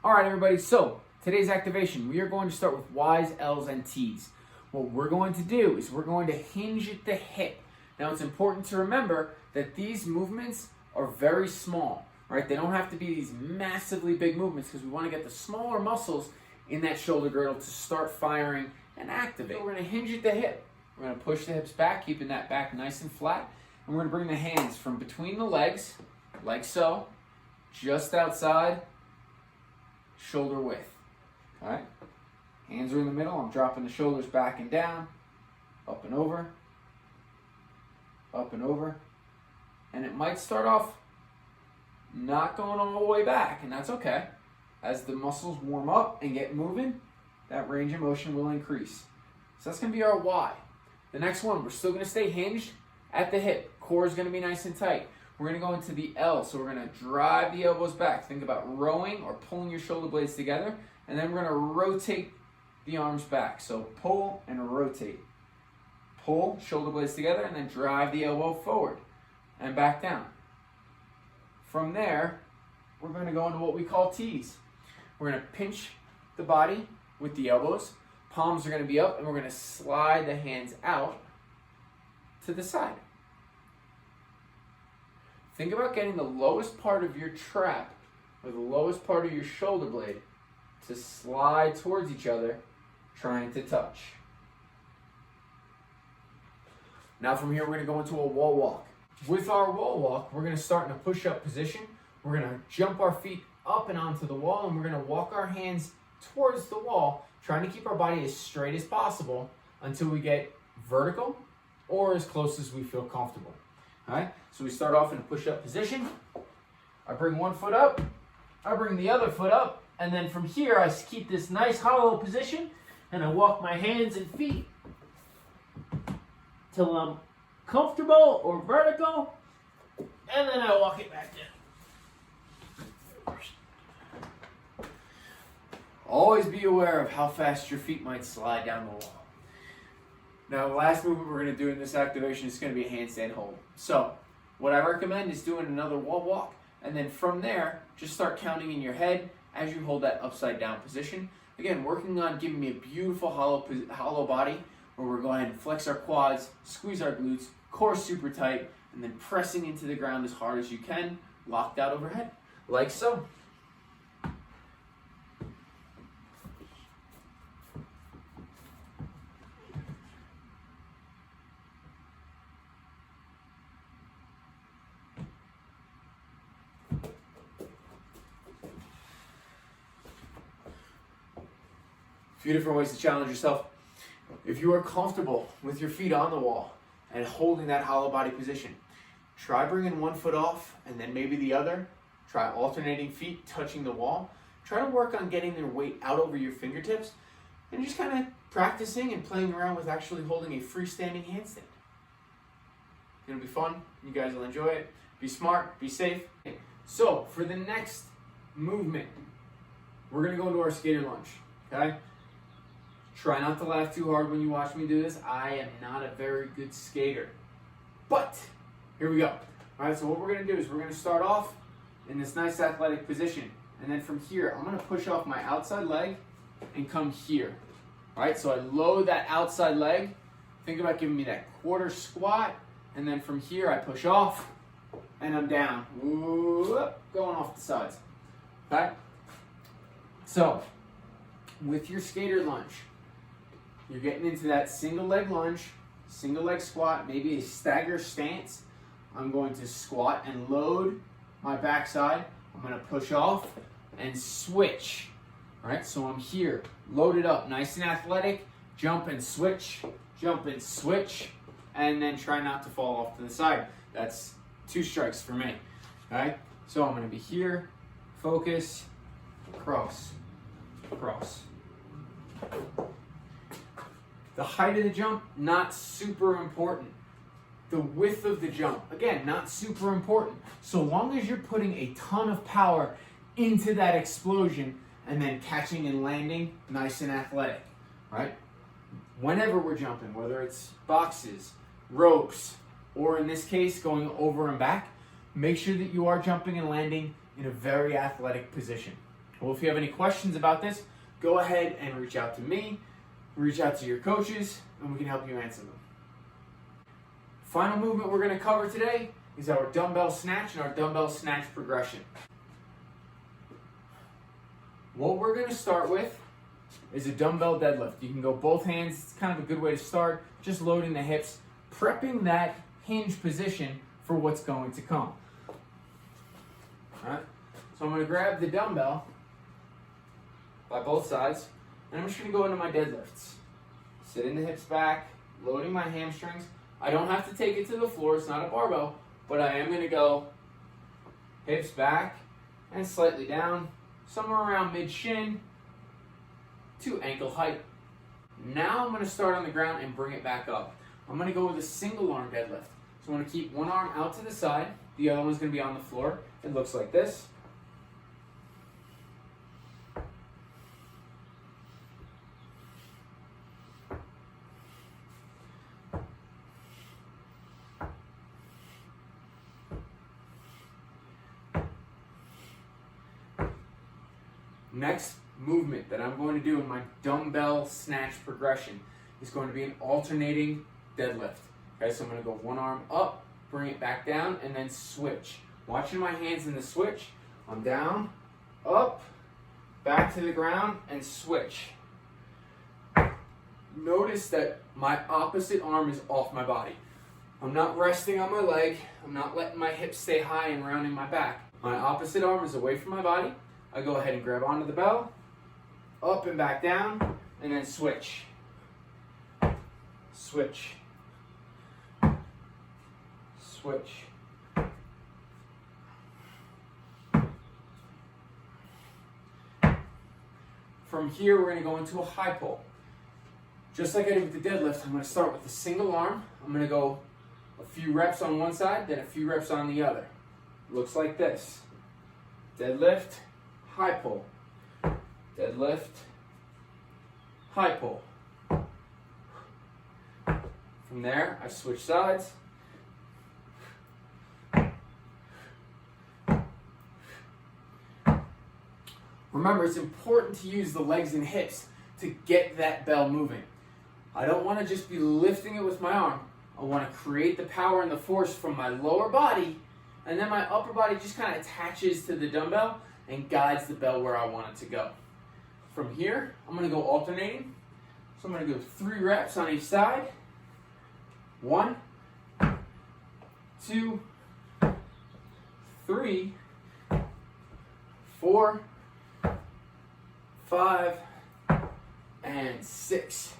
All right, everybody, so today's activation, we are going to start with Ys, Ls, and Ts. What we're going to do is we're going to hinge at the hip. Now, it's important to remember that these movements are very small, right? They don't have to be these massively big movements because we want to get the smaller muscles in that shoulder girdle to start firing and activate. So we're going to hinge at the hip. We're going to push the hips back, keeping that back nice and flat. And we're going to bring the hands from between the legs, like so, just outside shoulder width. All right? Hands are in the middle. I'm dropping the shoulders back and down, up and over, up and over. And it might start off not going all the way back, and that's okay. As the muscles warm up and get moving, that range of motion will increase. So that's going to be our Y. The next one, we're still going to stay hinged at the hip. Core is going to be nice and tight. We're going to go into the L, so we're going to drive the elbows back. Think about rowing or pulling your shoulder blades together, and then we're going to rotate the arms back. So pull and rotate. Pull, shoulder blades together, and then drive the elbow forward and back down. From there, we're going to go into what we call T's. We're going to pinch the body with the elbows. Palms are going to be up, and we're going to slide the hands out to the side. Think about getting the lowest part of your trap, or the lowest part of your shoulder blade, to slide towards each other, trying to touch. Now from here, we're going to go into a wall walk. With our wall walk, we're going to start in a push-up position. We're going to jump our feet up and onto the wall, and we're going to walk our hands towards the wall, trying to keep our body as straight as possible until we get vertical or as close as we feel comfortable. All right, so we start off in a push-up position. I bring one foot up, I bring the other foot up, and then from here I keep this nice hollow position, and I walk my hands and feet till I'm comfortable or vertical, and then I walk it back down. Always be aware of how fast your feet might slide down the wall. Now, the last movement we're going to do in this activation is going to be a handstand hold. So, what I recommend is doing another wall walk, and then from there, just start counting in your head as you hold that upside down position. Again, working on giving me a beautiful hollow body, where we're going to flex our quads, squeeze our glutes, core super tight, and then pressing into the ground as hard as you can, locked out overhead, like so. Few different ways to challenge yourself. If you are comfortable with your feet on the wall and holding that hollow body position, try bringing one foot off and then maybe the other. Try alternating feet touching the wall. Try to work on getting their weight out over your fingertips and just kind of practicing and playing around with actually holding a freestanding handstand. It'll be fun. You guys will enjoy it. Be smart, be safe. So for the next movement, we're going to go into our skater lunge, okay? Try not to laugh too hard when you watch me do this. I am not a very good skater. But, here we go. All right, so what we're going to do is we're going to start off in this nice athletic position. And then from here, I'm going to push off my outside leg and come here. All right, so I load that outside leg. Think about giving me that quarter squat. And then from here, I push off and I'm down. Whoop, going off the sides. Okay? So, with your skater lunge, you're getting into that single leg lunge, single leg squat, maybe a stagger stance. I'm going to squat and load my backside. I'm going to push off and switch. All right, so I'm here, loaded up, nice and athletic, jump and switch, and then try not to fall off to the side. That's 2 strikes for me. All right, so I'm going to be here, focus, cross, cross. The height of the jump, not super important. The width of the jump, again, not super important. So long as you're putting a ton of power into that explosion and then catching and landing nice and athletic, right? Whenever we're jumping, whether it's boxes, ropes, or in this case, going over and back, make sure that you are jumping and landing in a very athletic position, Well, if you have any questions about this, go ahead and reach out to me, reach out to your coaches, and we can help you answer them. Final movement we're going to cover today is our dumbbell snatch and our dumbbell snatch progression. What we're going to start with is a dumbbell deadlift. You can go both hands. It's kind of a good way to start, just loading the hips, prepping that hinge position for what's going to come. All right? So I'm going to grab the dumbbell by both sides, and I'm just going to go into my deadlifts. Sitting the hips back, loading my hamstrings. I don't have to take it to the floor, it's not a barbell, but I am going to go hips back and slightly down, somewhere around mid-shin to ankle height. Now I'm going to start on the ground and bring it back up. I'm going to go with a single arm deadlift. So I'm going to keep one arm out to the side, the other one's going to be on the floor. It looks like this. Next movement that I'm going to do in my dumbbell snatch progression is going to be an alternating deadlift. Okay, so I'm going to go one arm up, bring it back down, and then switch. Watching my hands in the switch, I'm down, up, back to the ground, and switch. Notice that my opposite arm is off my body. I'm not resting on my leg, I'm not letting my hips stay high and rounding my back. My opposite arm is away from my body. I go ahead and grab onto the bell, up and back down, and then switch. Switch. Switch. From here, we're going to go into a high pull. Just like I did with the deadlift, I'm going to start with a single arm. I'm going to go a few reps on one side, then a few reps on the other. Looks like this. Deadlift, high pull, deadlift, high pull. From there, I switch sides. Remember, it's important to use the legs and hips to get that bell moving. I don't want to just be lifting it with my arm. I want to create the power and the force from my lower body, and then my upper body just kind of attaches to the dumbbell and guides the bell where I want it to go. From here, I'm going to go alternating. So I'm going to go 3 reps on each side. 1, 2, 3, 4, 5, and 6.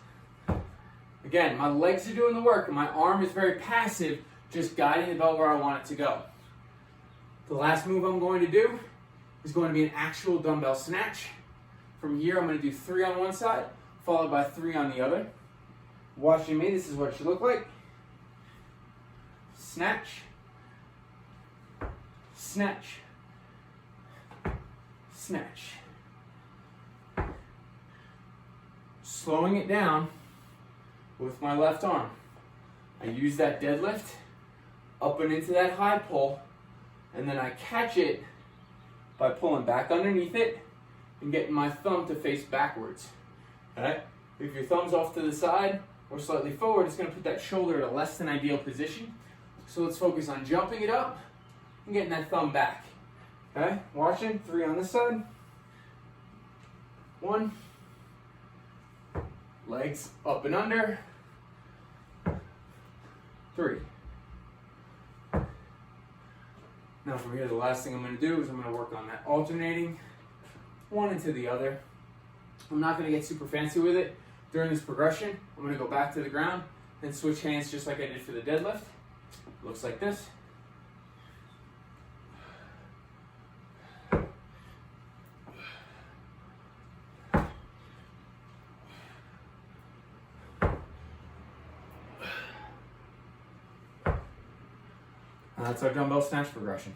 Again, my legs are doing the work and my arm is very passive, just guiding the bell where I want it to go. The last move I'm going to do is going to be an actual dumbbell snatch. From here, I'm going to do 3 on one side, followed by 3 on the other. Watching me, this is what it should look like. Snatch, snatch, snatch. Slowing it down with my left arm. I use that deadlift up and into that high pull, and then I catch it by pulling back underneath it and getting my thumb to face backwards. Okay? If your thumb's off to the side or slightly forward, it's going to put that shoulder at a less than ideal position. So let's focus on jumping it up and getting that thumb back. Okay? Watching. 3 on this side. 1. Legs up and under. 3. Now from here, the last thing I'm going to do is I'm going to work on that alternating one into the other. I'm not going to get super fancy with it. During this progression, I'm going to go back to the ground and switch hands just like I did for the deadlift. Looks like this. That's our dumbbell snatch progression.